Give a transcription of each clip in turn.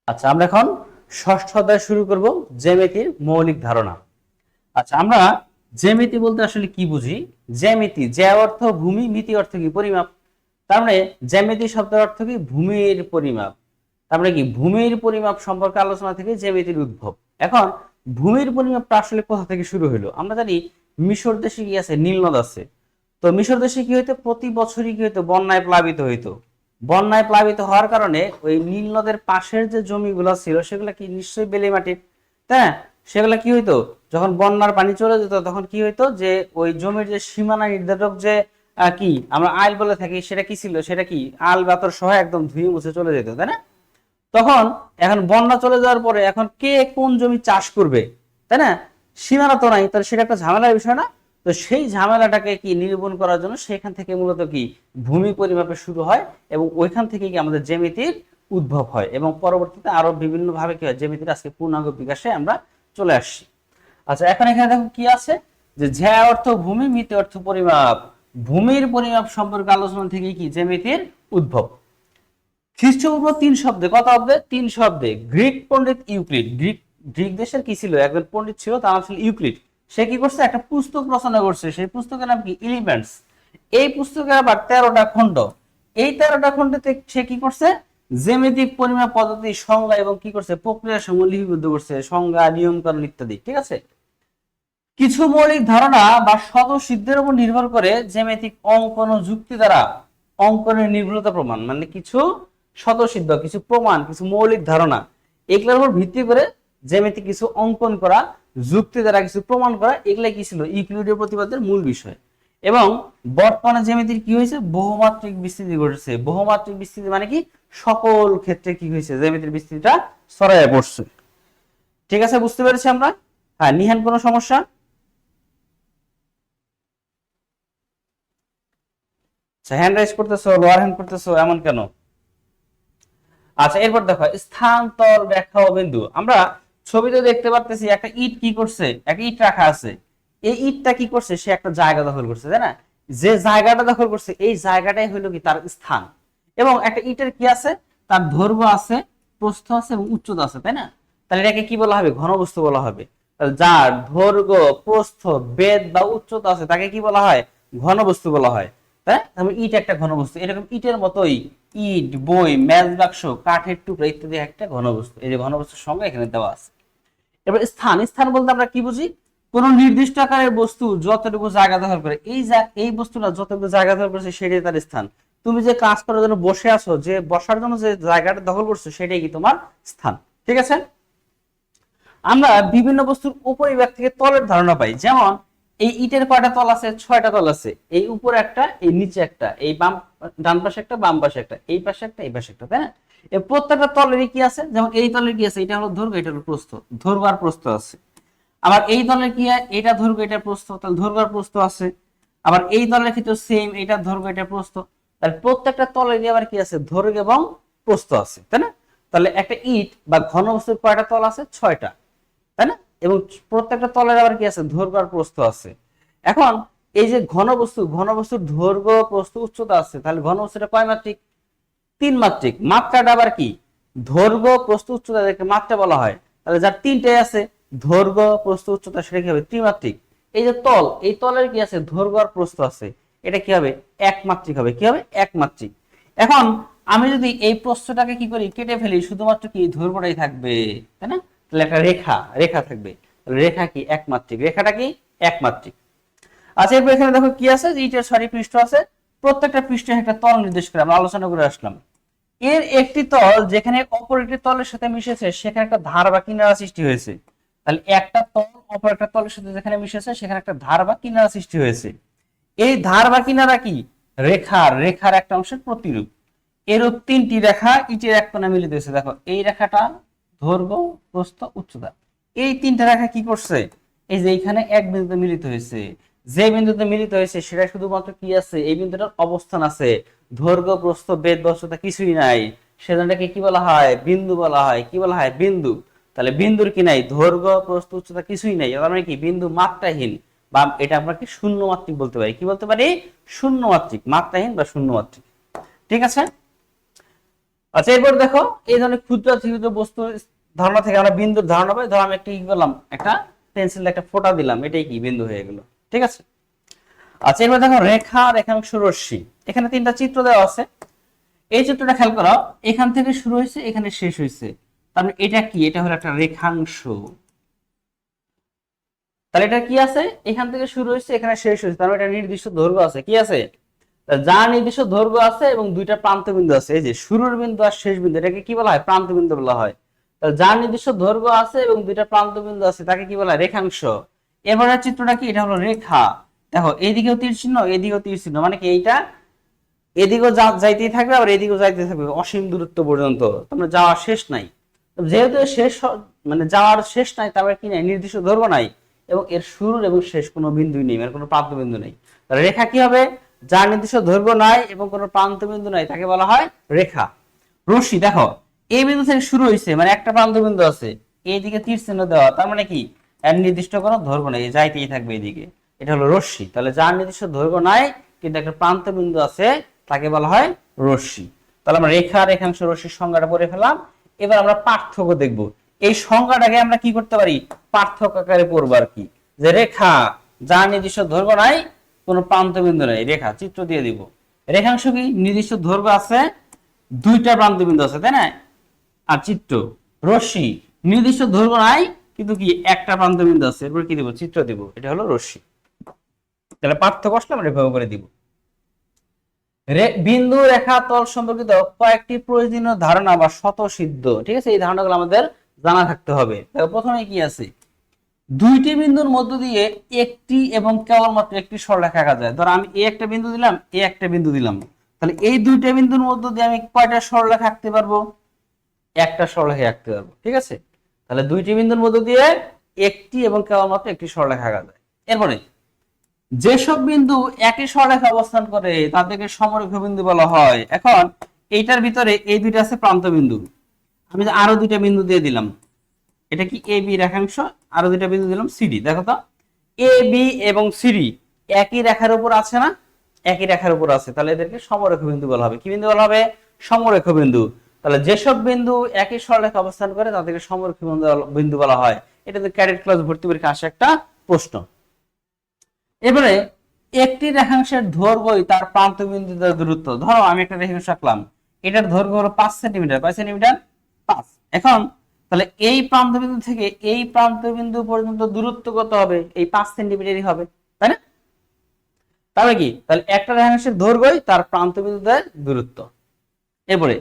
আচ্ছা, আমরা এখন ষষ্ঠ অধ্যায় শুরু করব, জ্যামিতির মৌলিক ধারণা। আচ্ছা, আমরা জ্যামিতি বলতে আসলে কি বুঝি? জ্যামিতি, জ্যা অর্থ ভূমি, মিতি অর্থ কি পরিমাপ। তার মানে জ্যামিতি শব্দের অর্থ কি ভূমির পরিমাপ। তার মানে কি ভূমির পরিমাপ সম্পর্কে আলোচনা থেকে জ্যামিতির উদ্ভব। এখন ভূমির পরিমাপটা আসলে কোথা থেকে শুরু হলো? আমরা জানি মিশর দেশে কি আছে, নীল নদ আছে। তো মিশর দেশে কি হইতো, প্রতি বছরই কি হইতো, বন্যায় প্লাবিত হইতো। বন্যায় প্লাবিত হওয়ার কারণে ওই নীল নদের পাশের যে জমিগুলো ছিল সেগুলো কি নিশ্চয়ই বেলে মাটির, তাই না? সেগুলো কি হইতো, যখন বন্যার পানি চলে যেত তখন কি হইতো, যে ওই জমির যে সীমানা নির্ধারক যে কি আমরা আইল বলে থাকি, সেটা কি ছিল, সেটা কি আল বাতর সহ একদম ধুয়ে মুছে চলে যেত, তাই না? তখন এখন বন্যা চলে যাওয়ার পরে এখন কে কোন জমি চাষ করবে, তাই না? সীমানা তো নাই, তাহলে সেটা একটা ঝামেলার বিষয় না? তো সেই ঝামেলাটাকে কি নিরূপণ করার জন্য সেখান থেকে মূলত কি ভূমি পরিমাপে শুরু হয়, এবং ওইখান থেকে কি আমাদের জ্যামিতির উদ্ভব হয়, এবং পরবর্তীতে আরো বিভিন্ন ভাবে কি হয়, জ্যামিতির আজকে পূর্ণাঙ্গ বিকাশে আমরা চলে আসছি। আচ্ছা, এখন এখানে দেখো কি আছে, যে ঝ্যা অর্থ ভূমি, মিতি অর্থ পরিমাপ। ভূমির পরিমাপ সম্পর্কে আলোচনা থেকে কি জ্যামিতির উদ্ভব। খ্রিস্টপূর্ব 3 শব্দে, কত শব্দে? 3 শব্দে গ্রিক পণ্ডিত ইউক্লিড, গ্রিক গ্রিক দেশের কি ছিল, একজন পণ্ডিত ছিল, তার নাম ছিল ইউক্লিড। সে কি করছে, একটা পুস্তক রচনা করছে, সেই পুস্তকের নাম কি এলিমেন্টস। এই পুস্তকের আবার 13টা খণ্ড। এই 13টা খণ্ডতে সে কি করছে, জ্যামিতিক পরিমাপ পদ্ধতি, সংজ্ঞা এবং কি করছে, প্রক্রিয়া সমূহ লিপিবদ্ধ করছে, সংজ্ঞা, নিয়ম কানুন ইত্যাদি। ঠিক আছে। কিছু মৌলিক ধারণা বা স্বতঃসিদ্ধের উপর নির্ভর করে জ্যামিতিক অঙ্কন ও যুক্তি দ্বারা অঙ্কনের নির্ভুলতা প্রমাণ, মানে কিছু স্বতঃসিদ্ধ, কিছু প্রমাণ, কিছু মৌলিক ধারণা, এগুলোর উপর ভিত্তি করে জ্যামিতিক কিছু অঙ্কন করা, যুক্তি দ্বারা কিছু প্রমাণ করা, এগুলাই কি ছিল ইউক্লিডীয় প্রতিপাদ্যের মূল বিষয়। এবং বর্তমানে জ্যামিতির কি হয়েছে, বহুমাত্রিক বিস্তৃতি ঘটেছে। বহুমাত্রিক বিস্তৃতি মানে কি, সকল ক্ষেত্রে কি হয়েছে, জ্যামিতির বিস্তৃতিটা ছড়াইয়া পড়ছে। ঠিক আছে, বুঝতে পেরেছি আমরা? হ্যাঁ, নিহান কোনো সমস্যা? হ্যান্ড রাইজ করতেছো, লোয়ার হ্যান্ড করতেছো, এমন কেন? আচ্ছা, এরপর দেখো স্থানান্তর ব্যাখ্যা ও বিন্দু। আমরা ছবিতে দেখতে পারতেছি একটা ইট কি করছে, একটা ইট রাখা আছে। এই ইটটা কি করছে, সে একটা জায়গা দখল করছে, তাই না? যে জায়গাটা দখল করছে এই জায়গাটাই হইলো কি তার স্থান। এবং একটা ইটের কি আছে, তার দৈর্ঘ্য আছে, প্রস্থ আছে এবং উচ্চতা আছে, তাই না? তাহলে এটাকে কি বলা হবে, ঘনবস্তু বলা হবে। তাহলে যার দৈর্ঘ্য, প্রস্থ, বেধ বা উচ্চতা আছে তাকে কি বলা হয়, ঘনবস্তু বলা হয়। তাই তাহলে ইট একটা ঘনবস্তু, এরকম ইটের মতোই ইট, বই, মেজ বাক্স, কাঠের টুকরা ইত্যাদি একটা ঘনবস্তু। এই যে ঘনবস্তুর সংজ্ঞা এখানে দেওয়া আছে। এবার স্থান, স্থান বলতে আমরা কি বুঝি, কোন নির্দিষ্ট আকারের বস্তু যতটুকু জায়গা দখল করে, এই বস্তুটা যতটুকু জায়গা দখল করছে সেটাই তার স্থান। তুমি যে কাজ করার জন্য বসে আছো, যে বসার জন্য যে জায়গাটা দখল করছো সেটাই কি তোমার স্থান। ঠিক আছে। আমরা বিভিন্ন বস্তুর উপরিভাগ থেকে তলের ধারণা পাই। যেমন এই ইটের কয়টা তল আছে, 6টা তল আছে। এই উপরে একটা, এই নিচে একটা, এই বাম ডান পাশে একটা, বাম পাশে একটা, এই পাশে একটা, এই পাশে একটা, তাই না? এই প্রত্যেকটা তলেরই কি আছে, যেমন এই তলের কি আছে, এটা হলো দৈর্ঘ্য, এটা হলো প্রস্থ, দৈর্ঘ্য আর প্রস্থ আছে। আবার এই তলের কি হয়, এটা দৈর্ঘ্য, এটা প্রস্থ, তাহলে দৈর্ঘ্য আর প্রস্থ আছে। আবার এই তলের ক্ষেত্রে সেম, এটা দৈর্ঘ্য, এটা প্রস্থ। তাহলে প্রত্যেকটা তলেরই আবার কি আছে, দৈর্ঘ্য এবং প্রস্থ আছে, তাই না? তাহলে একটা ইট বা ঘনবস্তুর কয়টা তল আছে, 6টা, তাই না? এবং প্রত্যেকটা তলের আবার কি আছে, দৈর্ঘ্য আর প্রস্থ আছে। এখন এই যে ঘনবস্তু, ঘনবস্তুর দৈর্ঘ্য, প্রস্থ, উচ্চতা আছে, তাহলে ঘনবস্তুটা কয় মাত্রিক, 3 মাত্রিক। মাত্রাটা আবার কি, দৈর্ঘ্য, প্রস্থ, উচ্চতা, এটাকে মাত্রা বলা হয়। তাহলে যার 3টাই আছে, দৈর্ঘ্য, প্রস্থ, উচ্চতা, সেটা কি হবে, ত্রিমাত্রিক। এই যে তল, এই তলের কি আছে, দৈর্ঘ্য আর প্রস্থ আছে, এটা কি হবে, একমাত্রিক হবে। কি হবে, একমাত্রিক। এখন আমি যদি এই প্রস্থটাকে কি করি, কেটে ফেলি, শুধুমাত্র কি দৈর্ঘ্যটাই থাকবে, তাই না? তাহলে একটা রেখা, রেখা থাকবে। রেখা কি একমাত্রিক, রেখাটা কি একমাত্রিক। আচ্ছা, এরপর এখানে দেখো কি আছে, যে ইটের 6টি পৃষ্ঠ আছে, প্রত্যেকটা পৃষ্ঠে একটা তল নির্দেশ করে আমরা আলোচনা করে আসলাম। এর একটি তল যেখানে অপর একটি তলের সাথে মিশেছে সেখানে একটা ধার বা কিনারা সৃষ্টি হয়েছে। তাহলে একটা তল অপর একটা তলের সাথে যেখানে মিশেছে সেখানে একটা ধার বা কিনারা সৃষ্টি হয়েছে। এই ধার বা কিনারা কি, রেখার, রেখার একটা অংশের প্রতিরূপ। এরূপ 3টি রেখা ইটের এক কোণে মিলিত হয়েছে। দেখো এই রেখাটা দৈর্ঘ্য, প্রস্থ, উচ্চতা, এই 3টা রেখা কি করছে, এই যে এইখানে এক বিন্দুতে মিলিত হয়েছে। যে বিন্দুতে মিলিত হয়েছে সেটা শুধুমাত্র কি আছে, এই বিন্দুটার অবস্থান আছে, দৈর্ঘ্য, প্রস্থ, বেধ, উচ্চতা কিছুই নাই। সেজন্যকে কি বলা হয়, বিন্দু বলা হয়। কি বলা হয়, বিন্দু। তাহলে বিন্দুর কি নাই, দৈর্ঘ্য, প্রস্থ, উচ্চতা কিছুই নাই, তার মানে কি বিন্দু মাত্রাহীন, বা এটা আমরা কি শূন্য মাত্রিক বলতে পারি। কি বলতে পারি, শূন্য মাত্রিক, মাত্রাহীন বা শূন্য মাত্রিক। ঠিক আছে। আচ্ছা এরপর দেখো এই ধরনের ক্ষুদ্র ক্ষুদ্র বস্তু ধারণা থেকে আমরা বিন্দুর ধারণা পাই। ধরো আমি একটা কি করলাম, একটা পেন্সিল একটা ফোঁটা দিলাম, এটাই কি বিন্দু হয়ে গেল। ঠিক আছে। আচ্ছা এবার দেখো রেখা, রেখাংশ, রশ্মি। এখানে তিনটা চিত্র দেওয়া আছে। এই চিত্রটা খেয়াল করো, এখান থেকে শুরু হয়েছে এখানে শেষ হয়েছে, তার মানে এটা কি, এটা হলো একটা রেখাংশ। তাহলে এটা কি আছে, এখান থেকে শুরু হয়েছে এখানে শেষ হয়েছে, তার মানে এটা নির্দিষ্ট দৈর্ঘ্য আছে। কি আছে, যার নির্দিষ্ট দৈর্ঘ্য আছে এবং দুইটা প্রান্ত বিন্দু আছে। এই যে শুরুর বিন্দু আর শেষ বিন্দু, এটাকে কি বলা হয়, প্রান্ত বিন্দু বলা হয়। তাহলে যার নির্দিষ্ট দৈর্ঘ্য আছে এবং দুইটা প্রান্ত বিন্দু আছে তাকে কি বলা হয়, রেখাংশ। এবারে চিত্রটা কি, এটা হলো রেখা। দেখো এইদিকেও তীর চিহ্ন, এদিকেও তীর চিহ্ন, মানে কি এইটা এদিকেও যাইতেই থাকবে আবার এদিকেও যাইতে থাকবে অসীম দূরত্ব পর্যন্ত, তোমরা যাওয়ার শেষ নাই। যেহেতু শেষ মানে যাওয়ার শেষ নাই, তারপরে কি নাই, নির্দিষ্ট দৈর্ঘ্য নাই এবং এর শুরু এবং শেষ কোনো বিন্দুই নেই, মানে কোনো প্রান্ত বিন্দু নেই। তাহলে রেখা কি হবে, যার নির্দিষ্ট দৈর্ঘ্য নাই এবং কোনো প্রান্ত বিন্দু নাই তাকে বলা হয় রেখা। রশ্মি দেখো এই বিন্দু থেকে শুরু হয়েছে, মানে একটা প্রান্ত বিন্দু আছে, এইদিকে তীর চিহ্ন দেওয়া, তার মানে কি এর নির্দিষ্ট কোনো দৈর্ঘ্য নেই, যাইতেই থাকবে এইদিকে, এটা হলো রশ্মি। তাহলে যার নির্দিষ্ট দৈর্ঘ্য নাই কিন্তু একটা প্রান্ত বিন্দু আছে তাকে বলা হয় রশ্মি। তাহলে আমরা রেখা, রেখাংশ, রশ্মির সংজ্ঞাটা পড়ে ফেলাম। এবার আমরা পার্থক্য দেখব। এই সংজ্ঞাটাকে আমরা কি করতে পারি, পার্থক্য আকারে পড়ব আর কি, যে রেখা যার নির্দিষ্ট দৈর্ঘ্য নাই কোনো প্রান্ত বিন্দু নাই, রেখা চিত্র দিয়ে দিব। রেখাংশ কি, নির্দিষ্ট দৈর্ঘ্য আছে দুইটা প্রান্ত বিন্দু আছে, তাই না, আর চিত্র। রশ্মি নির্দিষ্ট দৈর্ঘ্য নাই কিন্তু কি একটা প্রান্ত বিন্দু আছে, এরপর কি দিব, চিত্র দিব, এটা হলো রশ্মি। তাহলে পার্থক্য আসলে আমরা এভাবে করে দিব। বিন্দু, রেখা, তল সম্পর্কিত কয়েকটি প্রয়োজনীয় ধারণা বা স্বতঃসিদ্ধ, ঠিক আছে, এই ধারণাগুলো আমাদের জানা থাকতে হবে। প্রথমে কি আছে, দুইটি বিন্দুর মধ্য দিয়ে একটি এবং কেবলমাত্র একটি সরলরেখা আঁকা যায়। ধর আমি এ একটা বিন্দু দিলাম, এ একটা বিন্দু দিলাম, তাহলে এই দুইটা বিন্দুর মধ্য দিয়ে আমি কয়টা সরলরেখা আঁকতে পারবো, একটা সরলরেখা আঁকতে পারবো। ঠিক আছে, তাহলে দুইটি বিন্দুর মধ্য দিয়ে একটি এবং কেবলমাত্র একটি সরলরেখা আঁকা যায়। এরপরে যেসব বিন্দু একই সরলরেখা অবস্থান করে তাদেরকে সমরেখ বিন্দু বলা হয়। এখন এইটার ভিতরে এই দুইটা আছে প্রান্ত বিন্দু, আমি আরো দুইটা বিন্দু দিয়ে দিলাম, এটা কি এ বি রেখাংশ, আরো দুইটা বিন্দু দিলাম সিডি। দেখো তো এ বি এবং সিডি একই রেখার উপর আছে না, একই রেখার উপর আছে, তাহলে এদেরকে সমরেখ বিন্দু বলা হবে। কি বিন্দু বলা হবে, সমরেখ বিন্দু। তাহলে যেসব বিন্দু একই সরলরেখা অবস্থান করে তাদেরকে সমরেখ বিন্দু বলা হয়। এটা তো ক্যাডেট ক্লাস ভর্তি পরীক্ষা আসে একটা প্রশ্ন। এবারে একটি রেখাংশের দৈর্ঘ্য তার প্রান্ত বিন্দুদের দূরত্ব। ধরো আমি একটা রেখাংশ আঁকলাম, এটার দৈর্ঘ্য হলো 5 সেন্টিমিটার, কয় সেন্টিমিটার, 5। এখন তাহলে এই প্রান্ত বিন্দু থেকে এই প্রান্ত বিন্দু পর্যন্ত দূরত্ব কত হবে, এই 5 সেন্টিমিটারই হবে, তাই না। তাহলে কি, তাহলে একটা রেখাংশের দৈর্ঘ্যই তার প্রান্ত বিন্দুদের দূরত্ব। এরপরে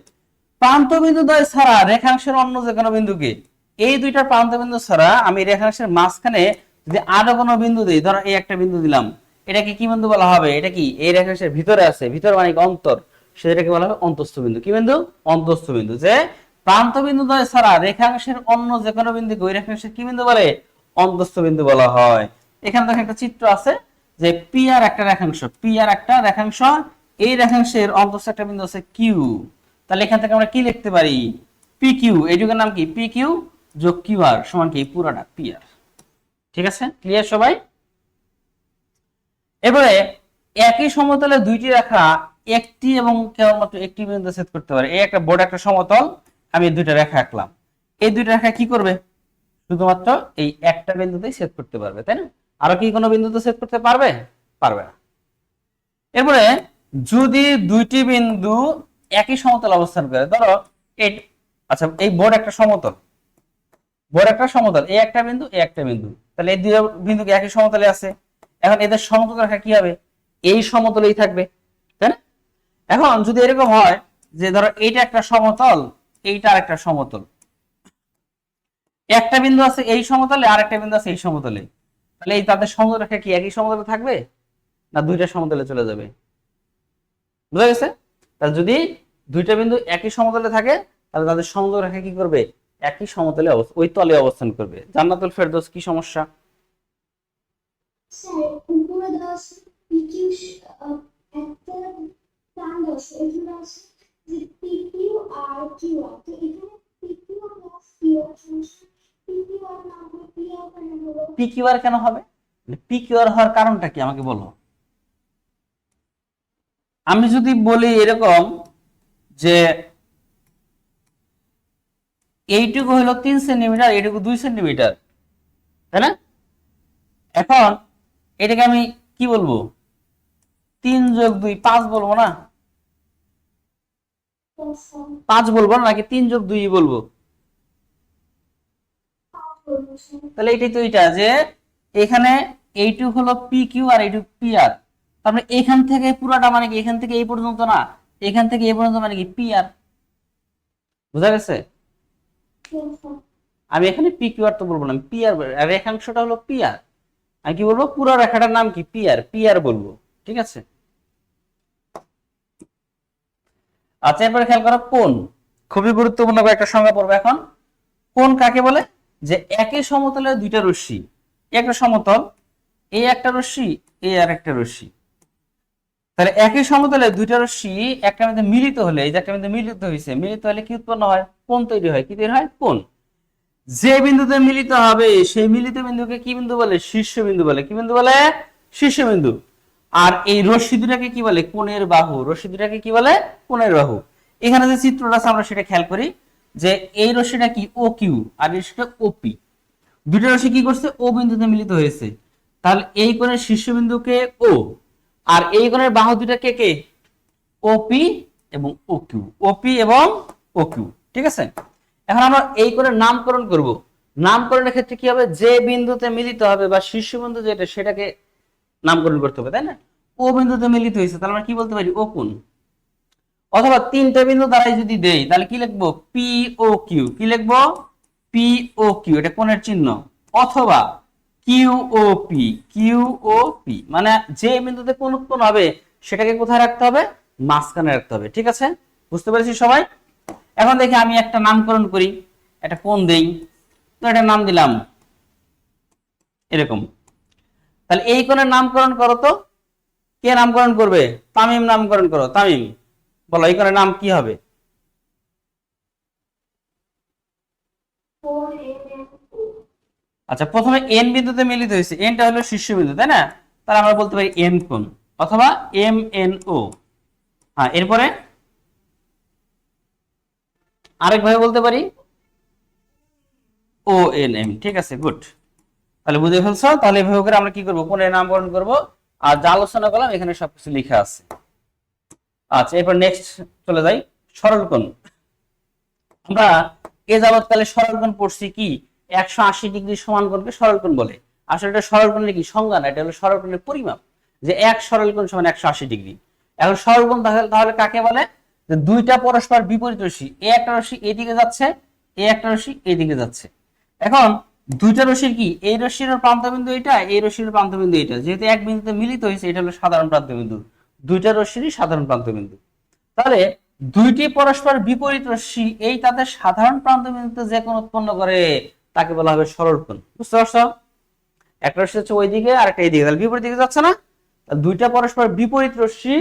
প্রান্ত বিন্দুদ্বয় ছাড়া রেখাংশের অন্য যে কোনো বিন্দুকে, এই দুইটা প্রান্ত বিন্দু ছাড়া আমি রেখাংশের মাঝখানে যদি আরো কোনো বিন্দু দিই, ধরো এই একটা বিন্দু দিলাম, এটাকে কি বিন্দু বলা হবে, এটা কি এই রেখাংশের ভিতরে আছে, ভিতর মানে অন্তর, সেটাকে বলা হবে অন্তঃস্থ বিন্দু। কি বিন্দু, অন্তঃস্থ বিন্দু। যে প্রান্ত বিন্দু দ্বয় ছাড়া রেখাংশের অন্য যে কোনো বিন্দুকে ওই রেখাংশের কি বিন্দু বলে, অন্তঃস্থ বিন্দু বলা হয়। এখানে দেখেন একটা চিত্র আছে যে পি আর একটা রেখাংশ, পি আর একটা রেখাংশ, এই রেখাংশের অন্তঃস্থ একটা বিন্দু আছে কিউ। তাহলে এখান থেকে আমরা কি লিখতে পারি, পি কিউ, এইটুকুর নাম কি, পি কিউ যোগ কিউ আর সমান কি পুরাটা পি আর। ঠিক আছে, ক্লিয়ার সবাই। এবারে একই সমতলে দুইটি রেখা একটি এবং কেবলমাত্র একটি বিন্দু ছেদ করতে পারে। এই একটা বড় একটা সমতল, আমি দুইটা রেখা আঁকলাম, এই দুইটা রেখা কি করবে, শুধুমাত্র এই একটা বিন্দুতেই ছেদ করতে পারবে, তাই না, আরো কি কোনো বিন্দুতে ছেদ করতে পারবে, পারবে না। এরপরে যদি দুইটি বিন্দু একই সমতল অবস্থান করে, ধরো এই, আচ্ছা এই বড় একটা সমতল, বড় একটা সমতল, এই একটা বিন্দু এই একটা বিন্দু, তাহলে এই দুই বিন্দু কি একই সমতলে আছে, এখন এদের সমতল রেখা কি হবে, এই সমতলেই থাকবে, তাই না। এখন যদি এরকম হয় যে ধরো এইটা একটা সমতল, এইটা আরেকটা সমতল, একটা বিন্দু আছে এই সমতলে আর একটা বিন্দু আছে এই সমতলে, তাহলে এই তাদের সমতল রেখা কি একই সমতলে থাকবে না দুইটা সমতলে চলে যাবে, বুঝা গেছে। তাহলে যদি দুইটা বিন্দু একই সমতলে থাকে তাহলে তাদের সমতল রেখা কি করবে, একই সমতলে ওই তলে অবস্থান করবে। জান্নাতুল ফেরদৌস কি সমস্যা, স্যার উপরে দাস পিকিউ একটা প্ল্যান দাস এখানে আছে যে পিকিউ আর কিউ আর, তো এখানে পিকিউ প্লাস কিউ আর সমস্যা, পিকিউ আর না হলে পি আর কেন হলো, পি কিউ আর কেন হবে, পি কিউ আর হওয়ার কারণটা কি আমাকে বলো। আমি যদি বলি এরকম যে এইটুকু হলো 3 সেন্টিমিটার, এইটুকু 2 সেন্টিমিটার, তাই না? এখন এটাকে আমি কি বলবো, 3+2 5 বলবো না? Yes, sir. 5 বলবো না, নাকি 3+2 বলবো? বলুন, sir. তাহলে এটাই তো এটা, যে এখানে এইটুক হলো পি কিউ আর এইটুক পি আর, তার মানে এখান থেকে পুরাটা মানে কি, এখান থেকে এই পর্যন্ত না, এখান থেকে এই পর্যন্ত মানে কি পি আর। বুঝা গেছে? Yes, sir. আমি এখানে পি কিউ আর তো বলবো না, পি আর, রেখাংশটা হলো পি আর, আমি কি বলবো, পুরো রেখাটার নাম কি, পি আর, পি আর বলবো। ঠিক আছে, আচ্ছা এরপরে খেয়াল করো কোণ, খুবই গুরুত্বপূর্ণ একটা সংজ্ঞা পড়বে এখন। কোণ কাকে বলে? যে একই সমতলের দুইটা রশ্মি, একটা সমতল, এই একটা রশ্মি, এই আর একটা রশ্মি, তাহলে একই সমতলে দুইটা রশ্মি একটা মধ্যে মিলিত হলে, এই যে একটা মধ্যে মিলিত হয়েছে, মিলিত হলে কি উৎপন্ন হয়, কোণ তৈরি হয়। কি তৈরি হয়? কোণ। যে বিন্দুতে মিলিত হবে সেই মিলিত বিন্দুকে কি বিন্দু বলে? শীর্ষবিন্দু বলে। কি বিন্দু বলে? শীর্ষবিন্দু। আর এই রশ্মি দুটাকে কি বলে? কোণের বাহু। রশ্মি দুটাকে কি বলে? কোণের বাহু। এখানে যে চিত্রটা আছে আমরা সেটা খেয়াল করি, যে এই রশ্মিটা কি ও কিউ আর এই রশ্মিটা ওপি, দুটো রশ্মি কি করছে? ও বিন্দুতে মিলিত হয়েছে, তাহলে এই কোণের শীর্ষবিন্দুকে ও, আর এই কোণের বাহু দুটাকে কে? ওপি এবং ও কিউ, ওপি এবং ও কিউ। ঠিক আছে, এখন আমরা এই কোণের নামকরণ করব। নামকরণের ক্ষেত্রে কি হবে? যে বিন্দুতে মিলিত হবে বা শীর্ষবিন্দু যেটা সেটাকে নামকরণ করতে হবে, তাই না? ও বিন্দুতে মিলিত হয়েছে, তাহলে আমরা কি বলতে পারি? ও কোণ। অথবা তিনটা বিন্দু দ্বারাই যদি দেই তাহলে কি লিখবো? P O Q. কি লিখবো? পি ও কিউ, এটা কোণের চিহ্ন। অথবা Q O P, Q O P, মানে যে বিন্দুতে কোণ উৎপন্ন হবে সেটাকে কোথায় রাখতে হবে? মাঝখানে রাখতে হবে। ঠিক আছে, বুঝতে পেরেছি সবাই? এখন দেখি আমি একটা নামকরণ করি, একটা কোণ দেই, তো এটা নাম দিলাম এরকম। তাহলে এই কোণের নামকরণ করো তো, কে নামকরণ করবে? তামিম নামকরণ করো। তামিম বলো এই কোণের নাম কি হবে? 4 আচ্ছা, প্রথমে এন বিন্দুতে মিলিত হয়েছে, এনটা হলো শীর্ষবিন্দু, তাই না? তাহলে আমরা বলতে পারি এন কোণ অথবা এম এন ও। হ্যাঁ, এরপরে আরেকভাবে বলতে পারি ও এন এম। ঠিক আছে, গুড। তাহলে বুঝে ফেলছো? তাহলে এভাবে করে আমরা কি করব? কোণের নামকরণ করব, আর যা আলোচনা করলাম এখানে সবকিছু লেখা আছে। আচ্ছা, এরপর নেক্সট চলে যাই, সরল কোণ। আমরা এ যাবৎকালে সরল কোণ পড়ছি কি, 180 ডিগ্রি সমান কোণকে সরল কোণ বলে। আসলে এটা সরল কোণের কি সংজ্ঞা না, এটা হলো সরল কোণের পরিমাপ, যে এক সরল কোণ সমান 180 ডিগ্রি। এখন সরল কোণ তাহলে কাকে বলে? যে দুইটা পরস্পর বিপরীত রশ্মি, এ একটা রশ্মি এইদিকে যাচ্ছে, এ একটা রশ্মি এইদিকে যাচ্ছে। এখন দুইটা রশ্মির কি, এই রশ্মির প্রান্তবিন্দু এটা, এই রশ্মির প্রান্তবিন্দু এটা, যেহেতু এক বিন্দুতে মিলিত হয়েছে, এটা হলো সাধারণ প্রান্তবিন্দু, দুইটা রশ্মিরই সাধারণ প্রান্তবিন্দু। তাহলে দুইটি পরস্পর বিপরীত রশ্মি এই তাদের সাধারণ প্রান্তবিন্দুতে যে কোণ উৎপন্ন করে তাকে বলা হবে সরল কোণ। বুঝতে পারছো? একটা রশ্মি হচ্ছে ওইদিকে আর একটা এইদিকে, তাহলে বিপরীত দিকে যাচ্ছে না? দুইটা পরস্পর বিপরীত রশ্মি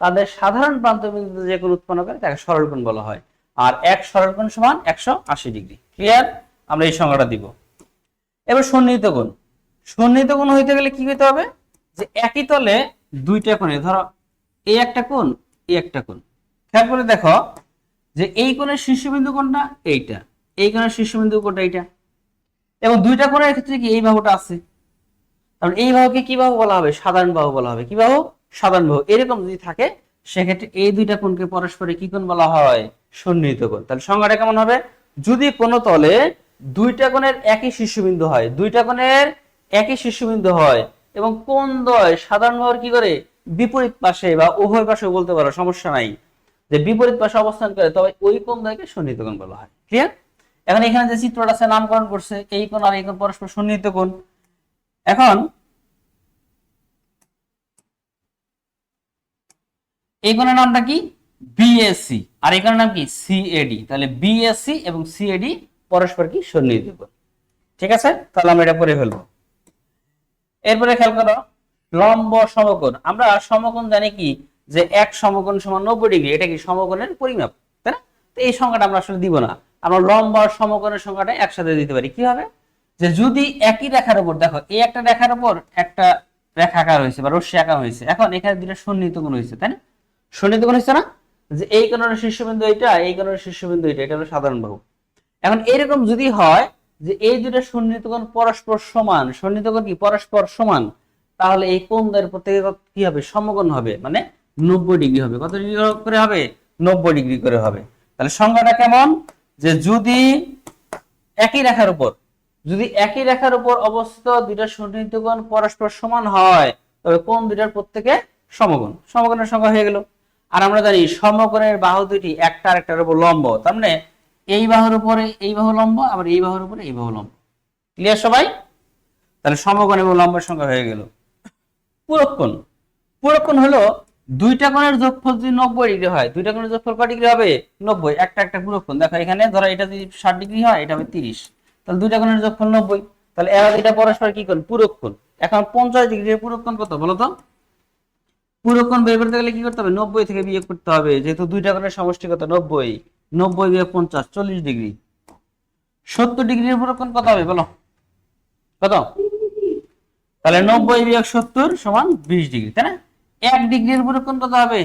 তাদের সাধারণ প্রান্তবিন্দুতে যে কোণ উৎপন্ন করে তাকে সরল কোণ বলা হয়। আর এক সরল কোণ সমান 180 ডিগ্রি। ক্লিয়ার? আমরা এই সংজ্ঞাটা দিব। এবার সন্নিহিত কোণ। সন্নিহিত কোণ হইতে গেলে কি হইতে হবে? যে একই তলে দুইটা কোণে, ধরো এই একটা কোণ, এই একটা কোণ, খেয়াল করে দেখো যে এই কোণের শীর্ষবিন্দু কোনটা? এইটা। এই কোণের শীর্ষবিন্দু কোনটা? এইটা। এবং দুইটা কোণের ক্ষেত্রে কি এই বাহুটা আছে, কারণ এই বাহুকে কি বাহু বলা হবে? সাধারণ বাহু বলা হবে। কি বাহু? সাধারণ বাহু। এরকম যদি থাকে সেক্ষেত্রে এই দুইটা কোণকে পরস্পরে কি কোণ বলা হয়? সন্নিহিত কোণ। তাহলে সংজ্ঞাটা কেমন হবে? যদি কোনো তলে দুইটা কোণের একই শীর্ষবিন্দু হয়, দুইটা কোণের একই শীর্ষবিন্দু হয় এবং কোণ দ্বয় সাধারণ বাহুর কি করে? বিপরীত পাশে বা উভয় পাশে বলতে পারো, সমস্যা নাই, যে বিপরীত পাশে অবস্থান করে, তবে ওই কোণ দ্বয়কে সন্নিহিত কোণ বলা হয়। ক্লিয়ার? এখন এখানে যে চিত্রটা আছে নামকরণ করছে, এই কোণ আর এই কোণ পরস্পর সন্নিহিত কোণ। এখন এই কোণের নামটা কি? বিএসসি। আর এই কোণের নাম কি? সিএডি। তাহলে বিএসসি এবং সিএডি পরস্পর কি? সন্নিহিত কোণ। ঠিক আছে, তাহলে আমরা এটা পড়ে ফেলবো। এরপরে খেয়াল করো লম্ব সমকোণ। আমরা সমকোণ জানি কি, যে এক সমকোণ সমান 90 ডিগ্রি, এটা কি সমকোণের পরিমাপ, তাই না? তো এই সংখ্যাটা আমরা আসলে দিব না, আমরা লম্ব আর সমকোণের সংখ্যাটা একসাথে দিতে পারি। কি হবে? যে যদি একই রেখার উপর, দেখো এই একটা রেখার উপর একটা রেখা আঁকা হয়েছে বা রশ্মি আঁকা হয়েছে, এখন এখানে দুটো সন্নিহিত কোণ হয়েছে, তাই না? সন্নিহিত কোণ হয়েছে না? যে এই কোণের শীর্ষবিন্দু এটা, এই কোণের শীর্ষবিন্দু এটা, এটা হলো সাধারণ বাহু। এখন এরকম যদি হয় যে এই দুটো সন্নিহিত কোণ পরস্পর সমান, সন্নিহিত কোণ কি পরস্পর সমান, তাহলে এই কোণ দ্বয়ের প্রত্যেকে কি হবে, সমকোণ হবে, মানে 90 ডিগ্রি হবে। কত ডিগ্রি করে হবে? 90 ডিগ্রি করে হবে। তাহলে সংজ্ঞাটা কেমন, যে যদি একই রেখার উপর, যদি একই রেখার উপর অবস্থিত দুইটা সন্নিহিত কোণ পরস্পর সমান হয়, তবে কোণ দুইটার প্রত্যেকে সমকোণ। সমকোণের সংজ্ঞা হয়ে গেল। আর আমরা জানি সমকোণের বাহু দুটি একটা আরেকটার উপর লম্ব, তার মানে এই বাহুর উপরে এই বাহু লম্ব, আবার এই বাহুর উপরে এই বাহু লম্ব। ক্লিয়ার সবাই? তাহলে সমকোণ এবং লম্বের সংখ্যা হয়ে গেল। পূরক কোণ, পূরক কোণ হলো দুইটা কোণের যোগফল যদি 90 ডিগ্রি হয়, দুইটা কোণের যোগফল কত ডিগ্রি হবে? 90। একটা একটা পূরক কোণ। দেখো এখানে ধরো এটা যদি 60 ডিগ্রি হয়, এটা হবে 30, তাহলে দুইটা কোণের যোগফল 90। তাহলে এরা দুইটা পরস্পর কি কোণ? পূরক কোণ। এখন 50 ডিগ্রির পূরক কোণ কত বলো তো? পূরক কোণ বের করতে গেলে কি করতে হবে? 90 থেকে বিয়োগ করতে হবে, যেহেতু দুইটা কোণের সমষ্টি কত? 90। 90 বিয়োগ 50, 40 ডিগ্রি। 70 ডিগ্রির পূরক কোণ কত হবে বলো? কত? তাহলে 90 বিয়োগ 70 সমান 20 ডিগ্রি, তাই না? 1 ডিগ্রির পূরক কোণ কত হবে?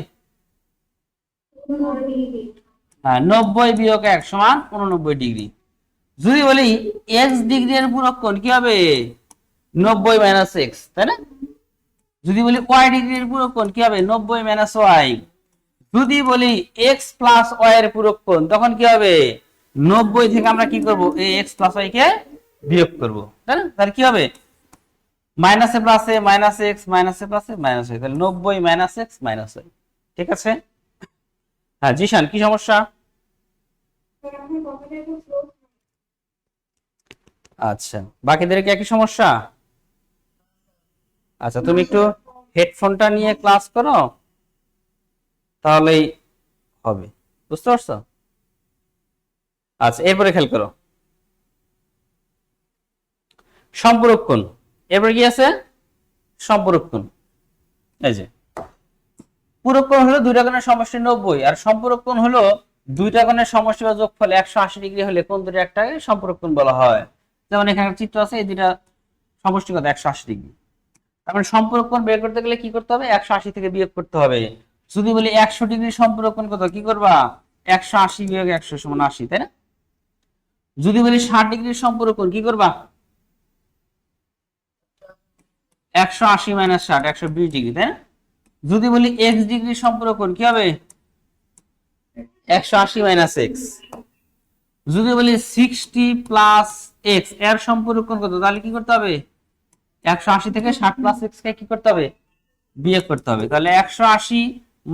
হ্যাঁ, 90 বিয়োগ 1 সমান 89 ডিগ্রি। যদি বলি x ডিগ্রির পূরক কোণ কি হবে? 90 মাইনাস x, তাই না? যদি বলি y ডিগ্রির পূরক কোণ কি হবে? 90 মাইনাস y। যদি বলি x প্লাস y এর পূরক কোণ, তখন কি হবে? 90 থেকে আমরা কি করব? এই x প্লাস y কে বিয়োগ করব, তাই না? তাহলে কি হবে? মাইনাসে প্লাসে মাইনাস এক্স, মাইনাসে প্লাসে মাইনাস ওয়াই, তাহলে 90 মাইনাস এক্স মাইনাস ওয়াই। ঠিক আছে? হ্যাঁ জিশান, কি সমস্যা? আচ্ছা, বাকিদের কি একই সমস্যা? আচ্ছা, তুমি একটু হেডফোনটা নিয়ে ক্লাস করো, তাহলেই হবে। বুঝতে পারছো? আচ্ছা, এরপরে খেয়াল করো সম্পূরক কোণ। এরপরে কি আছে? সম্পূরক কোণ। এই যে পূরক কোণ হলো দুইটা কোণের সমষ্টি 90, আর সম্পূরক কোণ হলো দুইটা কোণের সমষ্টি বা যোগফল 180 ডিগ্রি হলে কোণ দুটো একটাকে সম্পূরক কোণ বলা হয়। যেমন এখানে চিত্র আছে, এই দুইটা সমষ্টি কত? 180 ডিগ্রি। তার মানে সম্পূরক কোণ বের করতে গেলে কি করতে হবে? 180 থেকে বিয়োগ করতে হবে। যদি বলি 100 ডিগ্রি সম্পূরক কোণ কত, কি করবা? 180 বিয়োগ 100 সমান 80, তাই না? যদি বলি 60 ডিগ্রি সম্পূরক কোণ, কি করবা? 180 মাইনাস 60, 120 ডিগ্রি, তাই না? যদি বলি x ডিগ্রি সম্পূরক কোণ, কি হবে? 180 মাইনাস x। যদি বলি 60 প্লাস x এর সম্পূরক কোণ কত, তাহলে কি করতে হবে? 180 থেকে 60 প্লাস x কে কি করতে হবে? বিয়োগ করতে হবে। তাহলে 180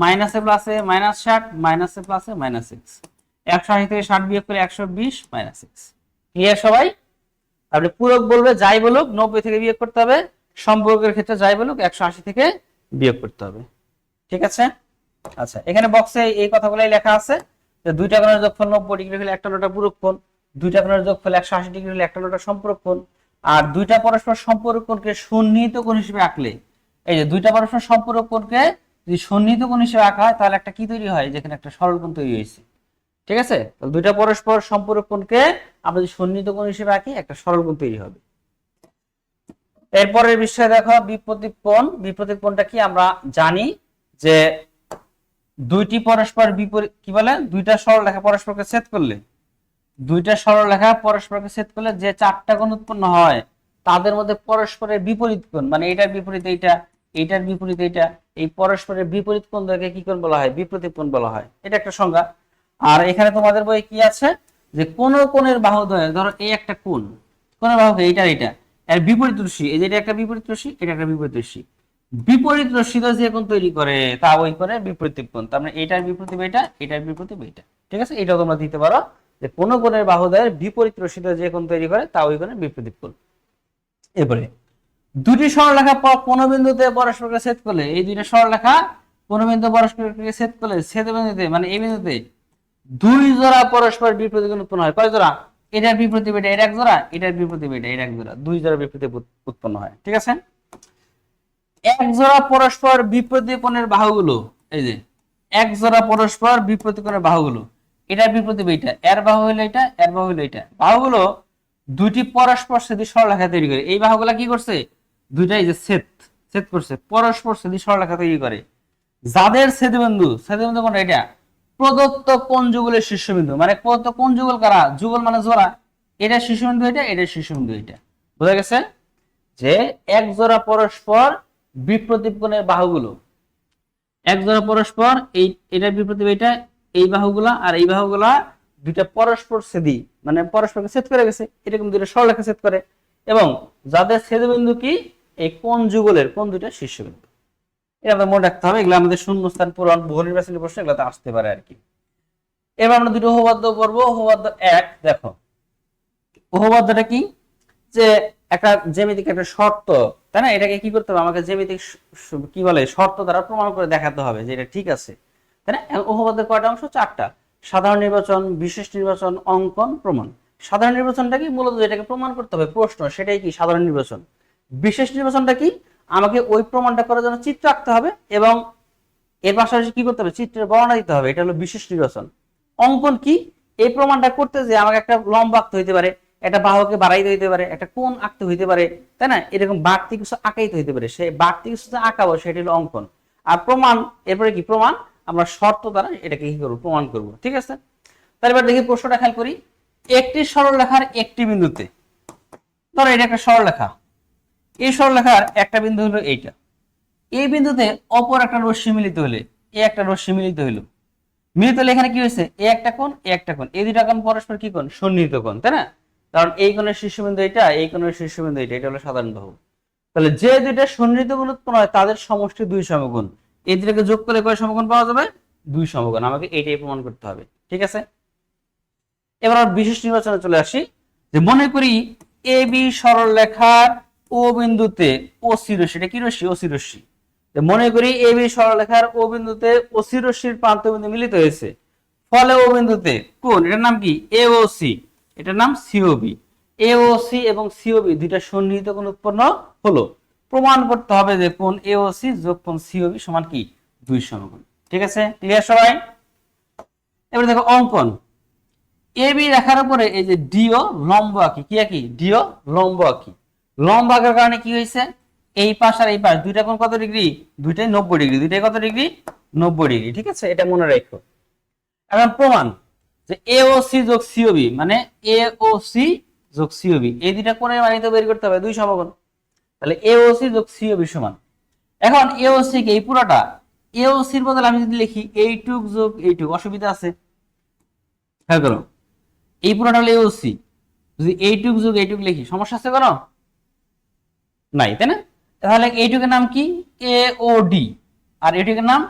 মাইনাসে প্লাসে মাইনাস 60, মাইনাসে প্লাসে মাইনাস x। 180 থেকে 60 বিয়োগ করে 120 মাইনাস x। ক্লিয়ার সবাই? তাহলে পূরক বলবে যাই বলুক 90 থেকে বিয়োগ করতে হবে, সম্পূরকের ক্ষেত্রে যাই বলুক 180 থেকে বিয়োগ করতে হবে। ঠিক আছে? আচ্ছা, এখানে বক্সে এই কথাগুলাই লেখা আছে যে দুইটা কোণের যোগফল 90 ডিগ্রি হলে একটা হলো পূরক কোণ, দুইটা কোণের যোগফল 180 ডিগ্রি হলে একটা হলো সম্পূরক কোণ। আর দুইটা পরস্পর সম্পূরক কোণকে সন্নিহিত কোণ হিসেবে আঁকলে, এই যে দুইটা পরস্পর সম্পূরক কোণকে যদি সন্নিহিত কোণ হিসেবে আঁকা হয়, তাহলে একটা কি তৈরি হয়? যেখানে একটা সরল কোণ তৈরি হয়েছে। ঠিক আছে? তাহলে দুইটা পরস্পর সম্পূরক কোণকে আমরা যদি সন্নিহিত কোণ হিসেবে আঁকি, একটা সরল কোণ তৈরি হবে। এরপরের বিষয় দেখো বিপরীত কোণ। বিপরীত কোণটা কি? আমরা জানি যে দুইটি পরস্পর বিপরীত, কি বলে? দুইটা সরলরেখা পরস্পরকে ছেদ করলে, দুইটা সরলরেখা পরস্পরকে ছেদ করলে যে চারটা কোণ উৎপন্ন হয়, তাদের মধ্যে পরস্পরের বিপরীত কোণ, মানে এটার বিপরীত এইটা, এইটার বিপরীত এইটা, এই পরস্পরের বিপরীত কোণ দ্বয়কে কি কোণ বলা হয়? বিপরীত কোণ বলা হয়। এটা একটা সংজ্ঞা। আর এখানে তোমাদের বই কি আছে, যে কোন কোণের বাহুদ্বয়, ধরো এই একটা কোণ, কোণের বাহু এইটা, এইটা এর বিপরীত রশ্মি, এই যে এটা একটা বিপরীত রশ্মি, এটা একটা বিপরীত রশ্মি, বিপরীত রশ্মি যে কোণ তৈরি করে তা ওই কোণের বিপরীত কোণ। তার মানে এটার বিপরীত এটা, এটার বিপরীত এটা। ঠিক আছে? এটাও তোমরা দিতে পারো যে কোন কোণের বাহুদ্বয়ের বিপরীত রশ্মি যে কোণ তৈরি করে তা ওই কোণের বিপরীত কোণ। এরপরে দুটি সরলরেখা কোন বিন্দুতে পরস্পরকে ছেদ করলে, এই দুইটা সরলরেখা কোন বিন্দু পরস্পরকে ছেদ করলে, ছেদ বিন্দুতে মানে এই বিন্দুতে দুই জোড়া পরস্পর বিপরীত কোণ উৎপন্ন হয়। কয় জোড়া? এটার বিপরীত এটা, এর এক জোড়া, এটার বিপরীত এটা, এর এক জোড়া, দুই জোড়া বিপরীত উৎপন্ন হয়। ঠিক আছে? এক জোড়া পরস্পর বিপরীত কোণের বাহুগুলো, এই যে এক জোড়া পরস্পর বিপরীত কোণের বাহুগুলো, এটার বিপরীত এটা, এর বাহু হলো এটা, এর বাহু হলো এটা, বাহুগুলো দুটি পরস্পর ছেদি সরলরেখা তৈরি করে। এই বাহুগুলা কি করছে? দুইটাই যে ছেদ করছে, পরস্পর ছেদি সরলরেখা তৈরি করে। যাদের ছেদবিন্দু কোনটা? এটা প্রদত্ত কোণ যুগলের শীর্ষবিন্দু, মানে প্রদত্ত কোণ যুগল কারা, যুগল মানে জোড়া, এটা শীর্ষবিন্দু, এটা শীর্ষবিন্দু, এটা বোঝা গেছে যে এক জোড়া পরস্পর বিপ্রতীপ কোণের বাহুগুলো, এক জোড়া পরস্পর এই এটা বিপ্রতীপ, এটা এই বাহুগুলা আর এই বাহুগুলা দুইটা পরস্পর ছেদি, মানে পরস্পরকে ছেদ করে গেছে, এরকম দুইটা সরলরেখা ছেদ করে, এবং যাদের ছেদবিন্দু কি এই কোণ যুগলের কোণ দুইটা শীর্ষবিন্দু। এটা আমাদের মনে রাখতে হবে, এগুলো আমাদের শূন্যস্থান পূরণ, বহু নির্বাচনী প্রশ্ন এগুলোতে আসতে পারে আর কি। এবার আমরা দুটো উপপাদ্য পড়বো। উপপাদ্য 1 দেখো, উপপাদ্যটা কি, যে একটা জ্যামিতিক একটা শর্ত, তাই না, এটাকে কি করতে হবে, আমাকে জ্যামিতিক কি বলে শর্ত দ্বারা প্রমাণ করে দেখাতে হবে যে এটা ঠিক আছে, তাই না। উপপাদ্যের কয়টা অংশ, 4টা। সাধারণ নির্বাচন, বিশেষ নির্বাচন, অঙ্কন, প্রমাণ। সাধারণ নির্বাচনটা কি, মূলত যেটাকে প্রমাণ করতে হবে প্রশ্ন, সেটাই কি সাধারণ নির্বাচন। বিশেষ নির্বাচনটা কি, আমাকে ওই প্রমাণটা করার জন্য চিত্র আঁকতে হবে এবং এর পাশাপাশি কি করতে হবে, চিত্রের বর্ণনা দিতে হবে, এটা হলো বিশেষ নির্বাচন। অঙ্কন কি, এই প্রমাণটা করতে যে আমাকে একটা লম্ব আঁকতে হইতে পারে, একটা বাহুকে বাড়াইতে হইতে পারে, একটা কোণ আঁকতে হইতে পারে, তাই না, এরকম বাড়তি কিছু আঁকাইতে হইতে পারে, সেই বাড়তি কিছু যে আঁকাবো সেটা হলো অঙ্কন। আর প্রমাণ, এরপরে কি প্রমাণ, আমরা শর্ত দ্বারা এটাকে কি করবো, প্রমাণ করব, ঠিক আছে। তাহলে এবার দেখি প্রশ্নটা খেয়াল করি। একটি সরলরেখার একটি বিন্দুতে, ধরো এটা একটা সরলরেখা, এই সরলরেখার একটা বিন্দু হলো এইটা, এই বিন্দুতে অপর একটা রশ্মি মিলিত হলে, এই একটা রশ্মি মিলিত হইলো, মিলিত হলে এখানে কি হয়েছে, এ একটা কোণ, এ একটা কোণ, এই দুইটা কোণ পরস্পর কি কোণ, সন্নিহিত কোণ, তাই না। কারণ এই কোণের শীর্ষবিন্দু এটা, এই কোণের শীর্ষবিন্দু এটা, এটা হলো সাধারণ বাহু। তাহলে যে দুইটা সন্নিহিত কোণ উৎপন্ন হয় তাদের সমষ্টি 2 সমকোণ, এই দুটাকে যোগ করে কয় সমকোণ পাওয়া যাবে, 2 সমকোণ। আমাকে এইটাই প্রমাণ করতে হবে, ঠিক আছে। এবার আমরা বিশেষ নির্বাচনে চলে আসি, যে মনে করি এ বি সরলরেখার ও বিন্দুতে ওসি রশ্মি, এটা কি রশ্মি, ওসি রশ্মি। মনে করি এ বি সরলরেখার ও বিন্দুতে ওসি রশ্মির প্রান্তবিন্দু মিলিত হয়েছে, ফলে ও বিন্দুতে কোণ, এটার নাম কি এওসি, এটার নাম সিওবি। এওসি এবং সিওবি দুইটা সন্নিহিত কোণ উৎপন্ন হলো। প্রমাণ করতে হবে যে কোণ এওসি যোগ কোণ সিওবি সমান কি 2 সমকোণ, ঠিক আছে, ক্লিয়ার সবাই। এবার দেখো অঙ্কন, এ বি রেখার উপরে এই যে ডিও লম্ব আঁকি, কি আঁকি, ডিও লম্ব আঁকি। লম্ব আঁকার কারণে কি হয়েছে, এই পাশ আর এই পাশ দুইটা কোণ কত ডিগ্রি, দুইটাই 90 ডিগ্রি, দুইটাই কত ডিগ্রি, 90 ডিগ্রি, ঠিক আছে, এটা মনে রাখো। এখন প্রমাণ, যে এওসি যোগ সিওবি মানে এওসি যোগ সিওবি, এই দুইটা কোণের মান তো বের করতে হবে 2 সমকোণ। তাহলে এওসি যোগ সিওবি সমান, এখন এওসি কে এই পুরোটা, এওসির বদলে আমি যদি লিখি এইটুক যোগ এইটুক, অসুবিধা আছে, হ্যাঁ করো, এই পুরোটা হলো এওসি, যদি এইটুক যোগ এইটুক লিখি সমস্যা আছে কোনো, নাই, তাই না। তাহলে এইটুকের নাম কি এওডি, আর এইটুকের নাম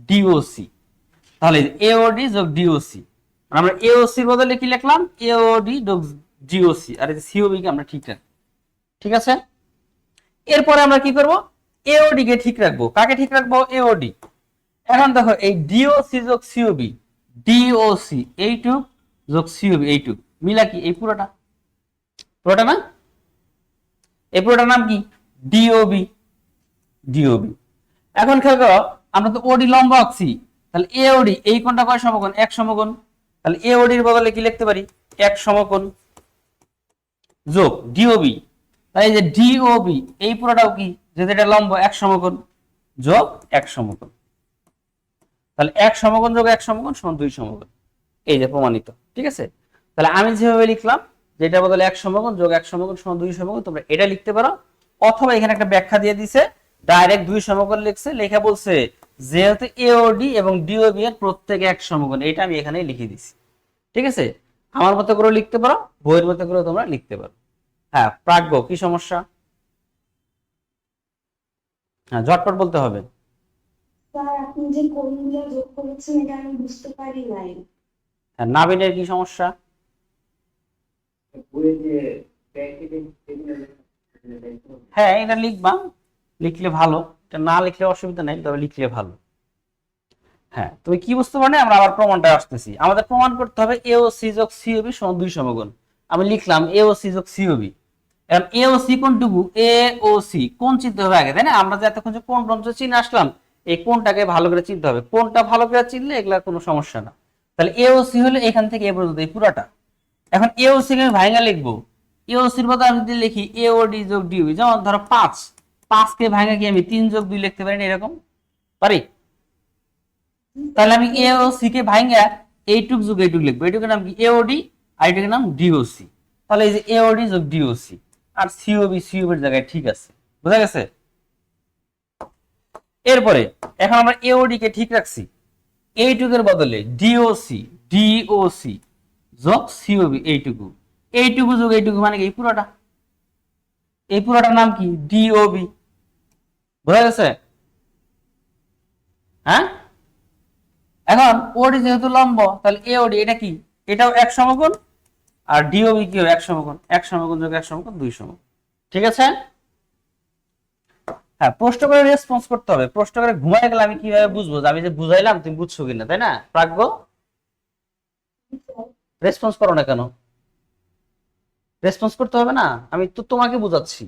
ডিওসি। তাহলে এওডি যোগ ডিওসি, আমরা এওসি এর বদলে কি লিখলাম, এওডি যোগ ডিওসি, আর এই সিওবি কে আমরা ঠিক রাখবো, ঠিক আছে। এরপরে আমরা কি করব, এওডি কে ঠিক রাখবো, কাকে ঠিক রাখবো, এওডি। এখন দেখো এই ডিওসি যোগ সিওবি, ডিওসি এইটুক যোগ সিওবি এইটুক মিলা কি এই পুরোটা, পুরোটা না, এই পুরোটার নাম কি ডিওবি, ডিওবি। এখন খেয়াল করো, আমরা তো ওডি লম্ব আঁকছি, তাহলে এওডি এই কোণটা কয় সমকোণ, 1 সমকোণ, তাহলে এওডি এর বদলে কি লিখতে পারি, 1 সমকোণ যোগ ডিওবি, তাই যে ডিওবি এই পুরোটাও কি, যেহেতু এটা লম্ব 1 সমকোণ যোগ 1 সমকোণ, তাহলে 1 সমকোণ যোগ 1 সমকোণ সমান 2 সমকোণ, এই যে প্রমাণিত, ঠিক আছে। তাহলে আমি যেভাবে লিখলাম, যেটা বদলে 1 সমকোণ যোগ 1 সমকোণ সমান 2 সমকোণ, তোমরা এটা লিখতে পারো, অথবা এখানে একটা ব্যাখ্যা দিয়ে দিছে, ডাইরেক্ট 2 সমকোণ লিখছে, লেখা বলছে যেহেতু এওডি এবং ডিওবি এর প্রত্যেকে 1 সমকোণ, এটা আমি এখানে লিখে দিছি, ঠিক আছে। আমার মতো করে লিখতে পারো, বইয়ের মতো করে তোমরা লিখতে পারো। হ্যাঁ প্রাজ্ঞ, কি সমস্যা, হ্যাঁ ঝটপট বলতে হবে। স্যার আপনি যে কোণগুলো যোগ করেছেন এটা আমি বুঝতে পারি নাই। হ্যাঁ নাবিনের কি সমস্যা, হ্যাঁ এটা লিখবা, লিখলে ভালো, এটা না লিখলে অসুবিধা নেই, তবে লিখলে ভালো। হ্যাঁ তুমি কি বুঝতে পারো, আমরা আবার প্রমাণটা আসতেছি, আমাদের প্রমাণ করতে হবে এওসি যোগ সিওবি সমান 2 সমকোণ। আমি লিখলাম এওসি যোগ সিওবি, এখন এওসি কোনটুকু, এওসি কোন চিনতে হবে আগে, তাই না, আমরা যে এতক্ষণ যে কোন রঞ্চ চিনে আসলাম, এই কোনটাকে ভালো করে চিনতে হবে, কোনটা ভালো করে চিনলে এগুলা কোনো সমস্যা না। তাহলে এওসি হলো এখান থেকে এ পর্যন্ত এই পুরাটা। এখন এওসি কে আমি ভাঙা লিখবো, এওসির বদলে আমি যদি লিখি এওডি যোগ ডিওবি, যেমন ধরো 5 কে ভাঙা কি আমি 3 যোগ 2 লিখতে পারি না, এরকম পারি, তাহলে আমি এ ও সি কে ভাঙা এইটুক যোগ এইটুক লিখবো, এইটুকের নাম কি এওডি আর এইটুকের নাম ডিওসি। তাহলে এই যে এওডি যোগ ডিওসি আর সিওবি সিওবির জায়গায় ঠিক আছে, বুঝা গেছে? এরপরে এখন আমরা এওডি কে ঠিক রাখছি, এইটুকের বদলে ডিওসি ডিওসি যোগ সিওবি, এইটুকু এইটুকু যোগ এইটুকু মানে কি এই পুরোটা, এই পুরোটার নাম কি ডিওবি, বুঝা গেছে? হ্যাঁ, এখন ওডি যেহেতু লম্ব তাহলে এওডি এটা কি, এটাও এক সমকোণ আর ডিওবি কি এক সমকোণ, এক সমকোণ যোগ এক সমকোণ দুই সমকোণ, ঠিক আছে? হ্যাঁ, প্রশ্ন করে রেসপন্স করতে হবে, প্রশ্ন করে ঘুমায় গেলে আমি কিভাবে বুঝবো যে আমি যে বুঝাইলাম তুমি বুঝছো কিনা, তাই না? প্রাজ্ঞ, রেসপন্স করো না কেন? রেসপন্স করতে হবে না, আমি তো তোমাকে বুঝাচ্ছি।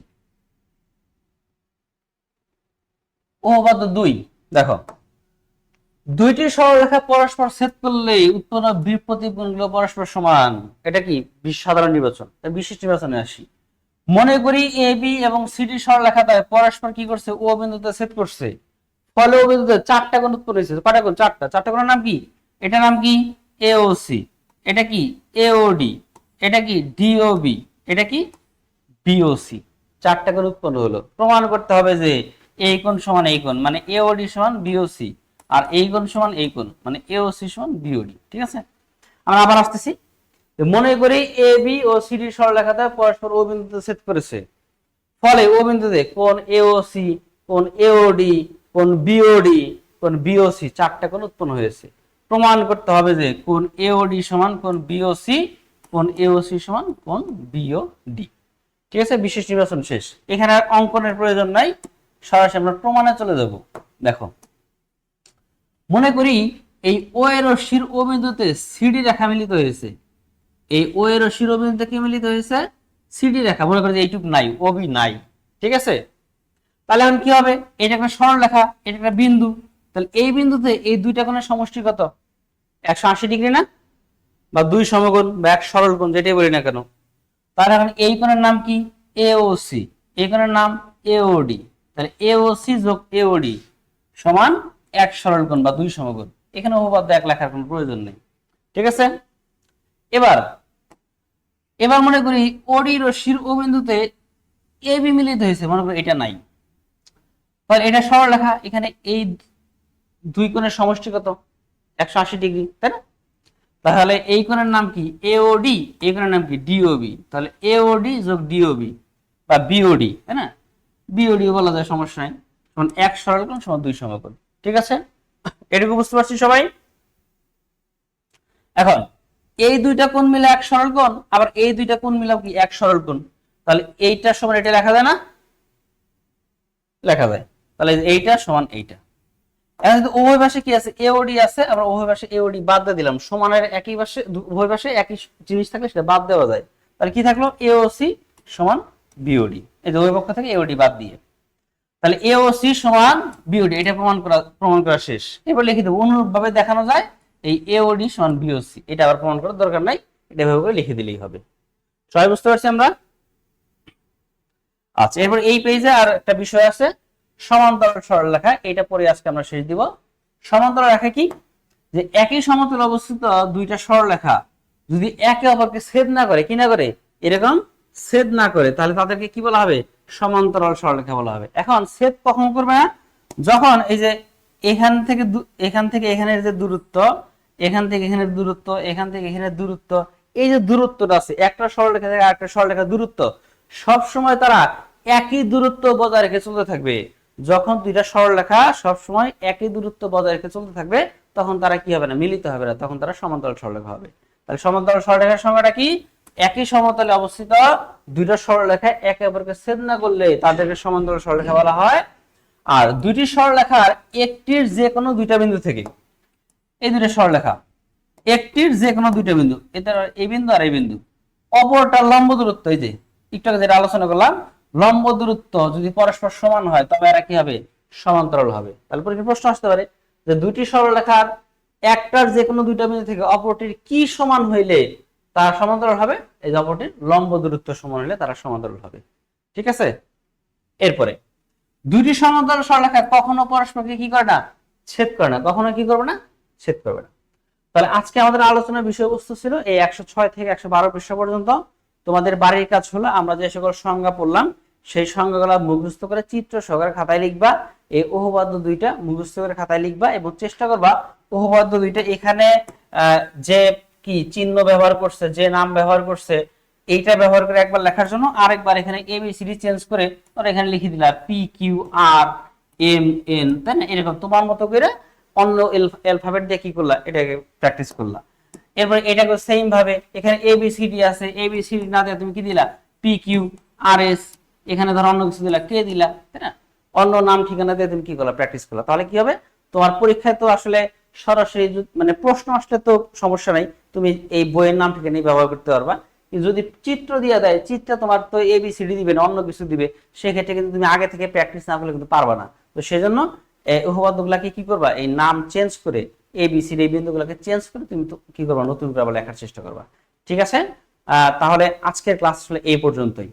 উপপাদ্য 2 দেখো, দুইটি সরলরেখা পরস্পর ছেদ করলেই উৎপন্ন বিপ্রতিকোণগুলো পরস্পর সমান, এটা কি সাধারণ নির্বাচন। বিশেষ নির্বাচনে আসি, মনে করি এ বি এবং সিডি সরলরেখা দ্বয় পরস্পর কি করছে, ও বিন্দুতে ছেদ করছে, ফলে ও বিন্দুতে চারটা কোণ উৎপন্ন হয়েছে। কয়টা কোণ? চারটা। চারটা কোণের নাম কি? এটা নাম কি এওসি, এটা কি এওডি, এটা কি ডিওবি, এটা কি বিওসি। চারটা কোণ উৎপন্ন হলো। প্রমাণ করতে হবে যে এই কোণ সমান এই কোণ, মানে এওডি সমান বিওসি, আর এই কোণ সমান এই কোণ, মানে এওসি সমান বিওডি। ঠিক আছে, আমরা আবার আসতেছি। মনে করি এ বি ও সিডি সরলরেখাতে পরস্পর ও বিন্দুতে ছেদ করেছে, ফলে ও বিন্দুতে কোণ এওসি, কোণ এওডি, কোণ বিওডি, কোণ বিওসি, চারটা কোণ উৎপন্ন হয়েছে। প্রমাণ করতে হবে যে কোণ এওডি সমান কোণ বিওসি, কোণ এওসি সমান কোণ বিওডি। ঠিক আছে, বিশেষ নির্বাচন শেষ। এখানে আর অঙ্কনের প্রয়োজন নাই, সরাসরি আমরা প্রমাণে চলে যাব। দেখো, মনে করি এই ও এর রশ্মির ও বিন্দুতে সিডি রেখা মিলিত হয়েছে, এই ও এর রশ্মির ও বিন্দুতে কি মিলিত হয়েছে? সিডি রেখা। মনে করি যে এইটুক নাই, ওবি নাই, ঠিক আছে? তাহলে এখন কি হবে? এটা একটা সরল রেখা, এটা একটা বিন্দু, তাহলে এই বিন্দুতে এই দুইটা কোণের সমষ্টি কত? 180 ডিগ্রি না? বা দুই সমকোণ বা এক সরল কোণ, যেটাই বলি না কেন। তাহলে এখন এই কোণের নাম কি? এওসি, এই কোণের নাম এওডি। তাহলে এওসি যোগ এওডি সমান এক সরল কোণ বা দুই সমকোণ। এখানে উপপাদ্য এক লেখার কোনো প্রয়োজন নেই, ঠিক আছে? এবার এবার মনে করি ওডি রশ্মির ও বিন্দুতে এ বি মিলিত হয়েছে, মনে করি এটা নাই, তাহলে এটা সরল রেখা, এখানে এই দুই কোণের সমষ্টি কত? 180 ডিগ্রি, তাই না? তাহলে এই কোণের নাম কি? এওডি, এই কোণের নাম কি? ডিওবি। তাহলে এওডি যোগ ডিওবি বা বিওডি, তাই না? বিওডি বলা যায়, সমস্যা নাই, সমান এক সরল কোণ সমান দুই সমকোণ। ঠিক আছে, এটুকু বুঝতে পারছি সবাই? এখন এই দুইটা কোণ মিলে এক সরল কোণ, আবার এই দুইটা কোণ মিলাও কি এক সরল কোণ, তাহলে এইটা সমান এটা লেখা যায় না? লেখা যায়। তাহলে এইটা সমান এইটা। এখন যদি উভয় পাশে কি আছে? এওডি আছে, আমরা উভয় পাশে এওডি বাদ দিয়ে দিলাম। সমানের একই পাশে উভয় পাশে একই জিনিস থাকলে সেটা বাদ দেওয়া যায়। তাহলে কি থাকলো? এওসি সমান বিওডি। এই যে উভয় পক্ষ থেকে এওডি বাদ দিয়ে, তাহলে এওসি সমান বিওডি, এটা প্রমাণ করা শেষ। এবার লিখে দেবো, অনুরূপ ভাবে দেখানো যায় এই এওডি সমান বিওসি, এটা আবার প্রমাণ করার দরকার নাই, এটা ভাবে করে লিখে দিলেই হবে। সবাই বুঝতে পারছি আমরা? আচ্ছা, এরপর এই পেজে আর একটা বিষয় আছে, সমান্তরাল সরলরেখা। এটা পরে আজকে আমরা শেষ দিব। সমান্তরাল রেখা কি? যে একই সমতলে অবস্থিত দুইটা সরলরেখা যদি একে অপরকে ছেদ না করে, কি না করে, এরকম ছেদ না করে, তাহলে তাদেরকে কি বলা হবে? সমান্তরাল সরলরেখা বলা হবে। এখন ছেদ কখন করবে না? যখন এই যে এখান থেকে এখানের যে দূরত্ব, এখান থেকে এখানের দূরত্ব, এখান থেকে এখানের দূরত্ব, এই যে দূরত্বটা আছে একটা সরলরেখা থেকে আরেকটা সরলরেখার দূরত্ব, সব সময় তারা একই দূরত্ব বজায় রেখে চলতে থাকবে। যখন দুইটা সরলরেখা সব সময় একই দূরত্ব বজায় রেখে চলতে থাকবে, তখন তারা কি হবে না? মিলিত হবে না, তখন তারা সমান্তরাল সরলরেখা হবে। তাহলে সমান্তরাল সরলরেখার সংজ্ঞাটা কি? একই সমতলে অবস্থিত দুইটা সরলরেখা একে অপরকে ছেদ না করলে তাদেরকে সমান্তরাল সরলরেখা বলা হয়। আর দুইটি সরলরেখার একটির যে কোনো দুইটা বিন্দু থেকে, এই দুইটা সরলরেখা একটির যে কোনো দুইটা বিন্দু, এটা এই বিন্দু আর এই বিন্দু, অপরটা লম্ব দূরত্ব, এই যে একটু আগে যেটা আলোচনা করলাম, লম্ব দূরত্ব যদি পরস্পর সমান হয় তবে এরা কি হবে? সমান্তরাল হবে। তাহলে পরীক্ষায় প্রশ্ন আসতে পারে যে দুইটি সরলরেখার একটার যে কোনো দুইটা বিন্দু থেকে অপরটির কি সমান হইলে তারা সমান্তরাল হবে? এই যে অপরটির লম্ব দূরত্ব সমান হলে তারা সমান্তরাল হবে। ঠিক আছে, এরপরে দুইটি সমান্তরাল সরলরেখা কখনো পরস্পরকে কি করে না? ছেদ করে না। কখনো কি করবে না? ছেদ করবে না। তাহলে আজকে আমাদের আলোচনার বিষয়বস্তু ছিল এই 106 থেকে 112 পৃষ্ঠা পর্যন্ত। তোমাদের বাড়ির কাজ হলো আমরা যে সকল সংজ্ঞা পড়লাম সেই সংজ্ঞাগুলো মুখস্থ করে চিত্র সহকারে খাতায় লিখবা, এই উপপাদ্য দুইটা মুখস্থ করে খাতায় লিখবা এবং চেষ্টা করবা উপপাদ্য দুইটা এখানে যে কি চিহ্ন ব্যবহার করছে, যে নাম ব্যবহার করছে এইটা ব্যবহার করে একবার লেখার জন্য, আরেকবার এখানে এবিসিডি চেঞ্জ করে তোমরা এখানে লিখে দিলা পি কিউ আর এম এন, তাই না? এরকম তোমার মতো করে অন্য অ্যালফাবেট দিয়ে কি করলা, এটাকে প্র্যাকটিস করলা। এরপর এটাকে সেম ভাবে এখানে এবিসিডি আছে, এবিসিডি না দিয়ে তুমি কি দিলা পি কিউ আর এস, এখানে ধর অন্য কিছু দিলা কে দিলা, তাই না? অন্য নাম ঠিকানা দিয়ে তুমি কি করলা, প্র্যাকটিস করলা। তাহলে কি হবে, তোমার পরীক্ষায় তো আসলে সরাসরি মানে প্রশ্ন আসলে তো সমস্যা নাই, তুমি এই বইয়ের নাম ঠিকানা ব্যবহার করতে পারবা। যদি চিত্র দিয়ে দেয়, চিত্র তোমার তো এবিসিডি দিবে না, অন্য কিছু দিবে, সেক্ষেত্রে কিন্তু তুমি আগে থেকে প্র্যাকটিস না করলে কিন্তু পারবা না। তো সেজন্য এই উপপাদ্যগুলোকে কি করবা, এই নাম চেঞ্জ করে এবিসিডি এই বিন্দুগুলোকে চেঞ্জ করে তুমি তো কি করবা, নতুন করে আবার লেখার চেষ্টা করবা। ঠিক আছে, তাহলে আজকের ক্লাস আসলে এই পর্যন্তই।